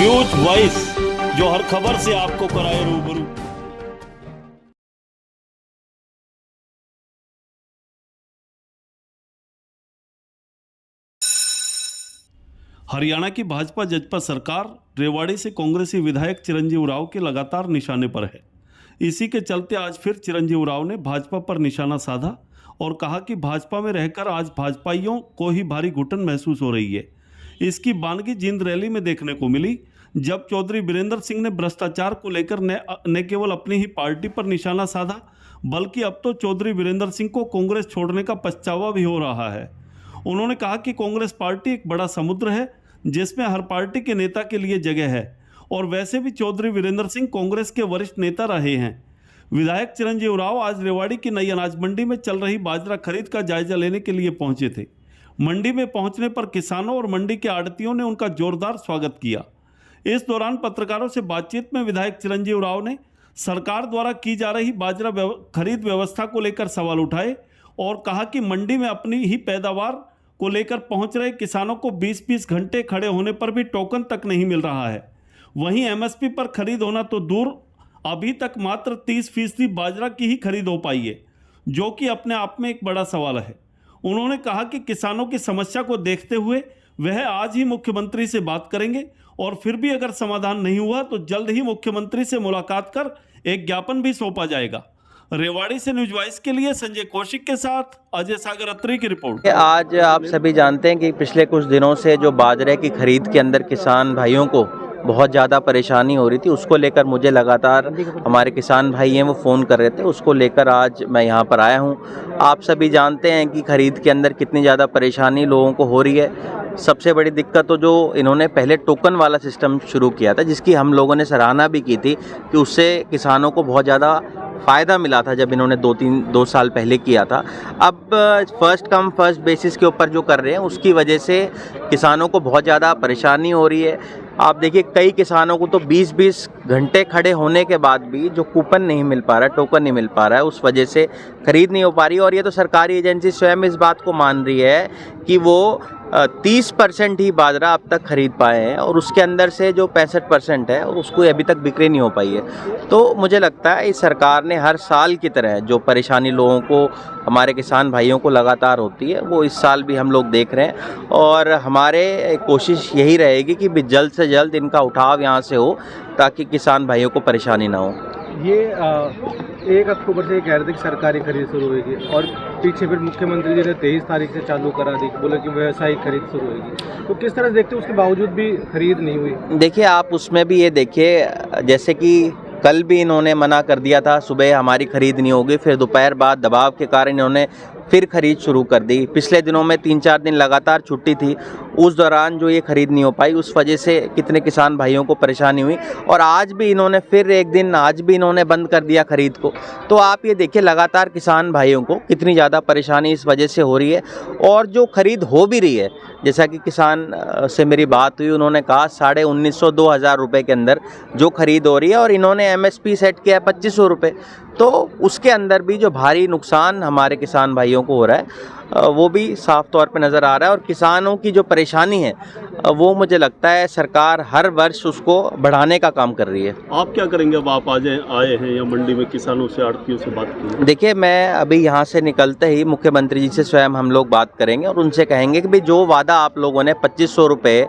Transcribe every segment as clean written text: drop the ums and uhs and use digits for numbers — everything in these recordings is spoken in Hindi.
न्यूज वॉइस, जो हर खबर से आपको कराए रूबरू। हरियाणा की भाजपा जजपा सरकार रेवाड़ी से कांग्रेसी विधायक चिरंजीव राव के लगातार निशाने पर है। इसी के चलते आज फिर चिरंजीव राव ने भाजपा पर निशाना साधा और कहा कि भाजपा में रहकर आज भाजपाइयों को ही भारी घुटन महसूस हो रही है। इसकी बानगी जींद रैली में देखने को मिली, जब चौधरी वीरेंद्र सिंह ने भ्रष्टाचार को लेकर न केवल अपनी ही पार्टी पर निशाना साधा, बल्कि अब तो चौधरी वीरेंद्र सिंह को कांग्रेस छोड़ने का पछतावा भी हो रहा है। उन्होंने कहा कि कांग्रेस पार्टी एक बड़ा समुद्र है जिसमें हर पार्टी के नेता के लिए जगह है, और वैसे भी चौधरी वीरेंद्र सिंह कांग्रेस के वरिष्ठ नेता रहे हैं। विधायक चिरंजीव राव आज रेवाड़ी की नई अनाज मंडी में चल रही बाजरा खरीद का जायजा लेने के लिए पहुंचे थे। मंडी में पहुंचने पर किसानों और मंडी के आड़तियों ने उनका जोरदार स्वागत किया। इस दौरान पत्रकारों से बातचीत में विधायक चिरंजीव राव ने सरकार द्वारा की जा रही बाजरा खरीद व्यवस्था को लेकर सवाल उठाए और कहा कि मंडी में अपनी ही पैदावार को लेकर पहुंच रहे किसानों को 20-20 घंटे खड़े होने पर भी टोकन तक नहीं मिल रहा है। वहीं एमएसपी पर खरीद होना तो दूर, अभी तक मात्र 30% बाजरा की ही खरीद हो पाई है, जो कि अपने आप में एक बड़ा सवाल है। उन्होंने कहा कि किसानों की समस्या को देखते हुए वह आज ही मुख्यमंत्री से बात करेंगे और फिर भी अगर समाधान नहीं हुआ तो जल्द ही मुख्यमंत्री से मुलाकात कर एक ज्ञापन भी सौंपा जाएगा। रेवाड़ी से न्यूज वॉइस के लिए संजय कौशिक के साथ अजय सागर अत्री की रिपोर्ट। आज आप सभी जानते हैं कि पिछले कुछ दिनों से जो बाजरे की खरीद के अंदर किसान भाइयों को बहुत ज़्यादा परेशानी हो रही थी, उसको लेकर मुझे लगातार हमारे किसान भाई हैं वो फ़ोन कर रहे थे, उसको लेकर आज मैं यहाँ पर आया हूँ। आप सभी जानते हैं कि खरीद के अंदर कितनी ज़्यादा परेशानी लोगों को हो रही है। सबसे बड़ी दिक्कत तो जो इन्होंने पहले टोकन वाला सिस्टम शुरू किया था, जिसकी हम लोगों ने सराहना भी की थी कि उससे किसानों को बहुत ज़्यादा फ़ायदा मिला था जब इन्होंने 2 साल पहले किया था। अब फर्स्ट कम फर्स्ट बेसिस के ऊपर जो कर रहे हैं उसकी वजह से किसानों को बहुत ज़्यादा परेशानी हो रही है। आप देखिए कई किसानों को तो 20-20 घंटे खड़े होने के बाद भी जो कूपन नहीं मिल पा रहा है, टोकन नहीं मिल पा रहा है, उस वजह से खरीद नहीं हो पा रही है। और ये तो सरकारी एजेंसी स्वयं इस बात को मान रही है कि वो 30% ही बाजरा अब तक खरीद पाए हैं और उसके अंदर से जो 65% है उसको अभी तक बिक्री नहीं हो पाई है। तो मुझे लगता है इस सरकार ने हर साल की तरह जो परेशानी लोगों को, हमारे किसान भाइयों को लगातार होती है, वो इस साल भी हम लोग देख रहे हैं और हमारे कोशिश यही रहेगी कि जल्द से जल्द इनका उठाव यहाँ से हो ताकि किसान भाइयों को परेशानी ना हो। ये 1 अक्टूबर से कह रहे थे कि सरकारी खरीद शुरू होगी और पीछे फिर मुख्यमंत्री जी ने 23 तारीख से चालू करा दी, बोले कि व्यावसायिक खरीद शुरू होगी। तो किस तरह से देखते हैं उसके बावजूद भी खरीद नहीं हुई? देखिए आप उसमें भी ये देखिए, जैसे कि कल भी इन्होंने मना कर दिया था सुबह हमारी खरीद नहीं होगी, फिर दोपहर बाद दबाव के कारण इन्होंने फिर खरीद शुरू कर दी। पिछले दिनों में 3-4 दिन लगातार छुट्टी थी, उस दौरान जो ये खरीद नहीं हो पाई उस वजह से कितने किसान भाइयों को परेशानी हुई और आज भी इन्होंने फिर एक दिन आज भी इन्होंने बंद कर दिया खरीद को। तो आप ये देखिए लगातार किसान भाइयों को कितनी ज़्यादा परेशानी इस वजह से हो रही है। और जो खरीद हो भी रही है, जैसा कि किसान से मेरी बात हुई, उन्होंने कहा 1950-2000 रुपये के अंदर जो खरीद हो रही है और इन्होंने MSP सेट किया है 2500 रुपये। तो उसके अंदर भी जो भारी नुकसान हमारे किसान भाइयों को हो रहा है वो भी साफ तौर पे नज़र आ रहा है। और किसानों की जो परेशानी है वो मुझे लगता है सरकार हर वर्ष उसको बढ़ाने का काम कर रही है। आप क्या करेंगे अब आप आए हैं या मंडी में किसानों से, आड़तियों से बात की? देखिए मैं अभी यहाँ से निकलते ही मुख्यमंत्री जी से स्वयं हम लोग बात करेंगे और उनसे कहेंगे कि भाई जो वादा आप लोगों ने 2500 रुपये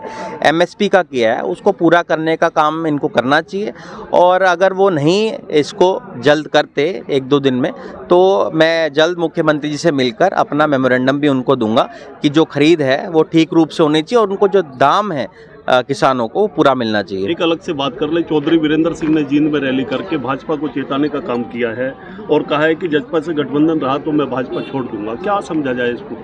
MSP का किया है उसको पूरा करने का काम इनको करना चाहिए। और अगर वो नहीं इसको जल्द करते 1-2 दिन में, तो मैं जल्द मुख्यमंत्री जी से मिलकर अपना मेमोरेंडम भी उनको दूंगा कि जो खरीद है वो ठीक रूप से होनी चाहिए और उनको जो दाम है किसानों को पूरा मिलना चाहिए। एक अलग से बात कर ले, चौधरी वीरेंद्र सिंह ने जींद में रैली करके भाजपा को चेताने का काम किया है और कहा है कि जजपा से गठबंधन रहा तो मैं भाजपा छोड़ दूंगा। क्या समझा जाए इसको?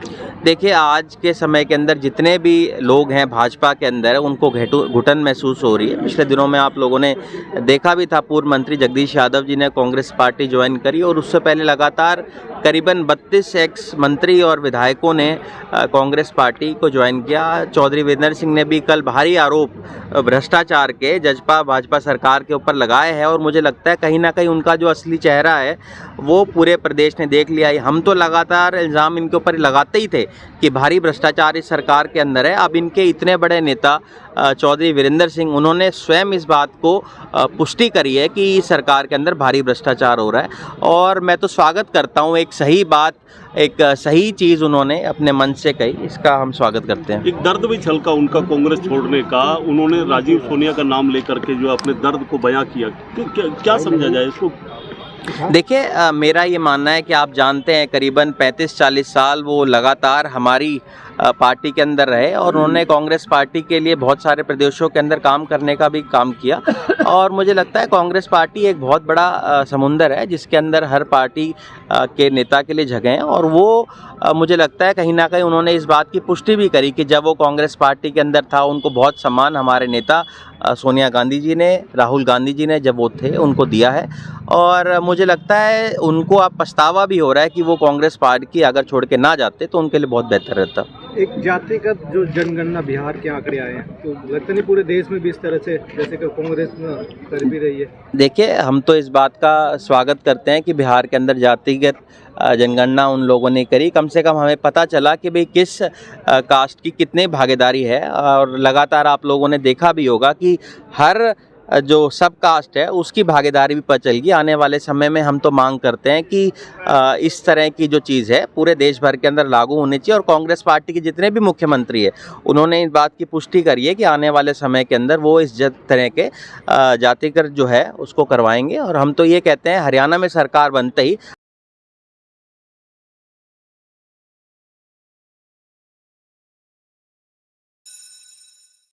देखिए आज के समय के अंदर जितने भी लोग हैं भाजपा के अंदर उनको घुटन महसूस हो रही है। पिछले दिनों में आप लोगों ने देखा भी था, पूर्व मंत्री जगदीश यादव जी ने कांग्रेस पार्टी ज्वाइन करी और उससे पहले लगातार करीबन 32 एक्स मंत्री और विधायकों ने कांग्रेस पार्टी को ज्वाइन किया। चौधरी वीरेंद्र सिंह ने भी कल भारी आरोप भ्रष्टाचार के जजपा भाजपा सरकार के ऊपर लगाए हैं और मुझे लगता है कहीं ना कहीं उनका जो असली चेहरा है वो पूरे प्रदेश ने देख लिया है। हम तो लगातार इल्ज़ाम इनके ऊपर लगाते ही थे कि भारी भ्रष्टाचार इस सरकार के अंदर है। अब इनके इतने बड़े नेता चौधरी वीरेंद्र सिंह, उन्होंने स्वयं इस बात को पुष्टि करी है कि सरकार के अंदर भारी भ्रष्टाचार हो रहा है। और मैं तो स्वागत करता हूँ, एक सही बात, एक सही चीज़ उन्होंने अपने मन से कही, इसका हम स्वागत करते हैं। एक दर्द भी छलका उनका कांग्रेस छोड़ने का, उन्होंने राजीव सोनिया का नाम लेकर के जो अपने दर्द को बयां किया, क्या समझा जाए इसको? देखिए, मेरा ये मानना है कि आप जानते हैं करीबन 35-40 साल वो लगातार हमारी पार्टी के अंदर रहे और उन्होंने कांग्रेस पार्टी के लिए बहुत सारे प्रदेशों के अंदर काम करने का भी काम किया। और मुझे लगता है कांग्रेस पार्टी एक बहुत बड़ा समुंदर है जिसके अंदर हर पार्टी के नेता के लिए जगह हैं। और वो मुझे लगता है कहीं ना कहीं उन्होंने इस बात की पुष्टि भी करी कि जब वो कांग्रेस पार्टी के अंदर था उनको बहुत सम्मान हमारे नेता सोनिया गांधी जी ने, राहुल गांधी जी ने जब वो थे उनको दिया है। और मुझे लगता है उनको अब पछतावा भी हो रहा है कि वो कांग्रेस पार्टी अगर छोड़ के ना जाते तो उनके लिए बहुत बेहतर रहता। एक जातिगत जो जनगणना बिहार के आंकड़े आए हैं, तो लगता नहीं पूरे देश में भी इस तरह से जैसे कि कांग्रेस कर भी रही है? देखिए, हम तो इस बात का स्वागत करते हैं कि बिहार के अंदर जातिगत जनगणना उन लोगों ने करी। कम से कम हमें पता चला कि भाई किस कास्ट की कितनी भागीदारी है। और लगातार आप लोगों ने देखा भी होगा कि हर जो सब कास्ट है उसकी भागीदारी भी पता चलेगी। आने वाले समय में हम तो मांग करते हैं कि इस तरह की जो चीज़ है पूरे देश भर के अंदर लागू होनी चाहिए। और कांग्रेस पार्टी के जितने भी मुख्यमंत्री है उन्होंने इस बात की पुष्टि करी है कि आने वाले समय के अंदर वो इस तरह के जातिगत जो है उसको करवाएंगे। और हम तो ये कहते हैं हरियाणा में सरकार बनते ही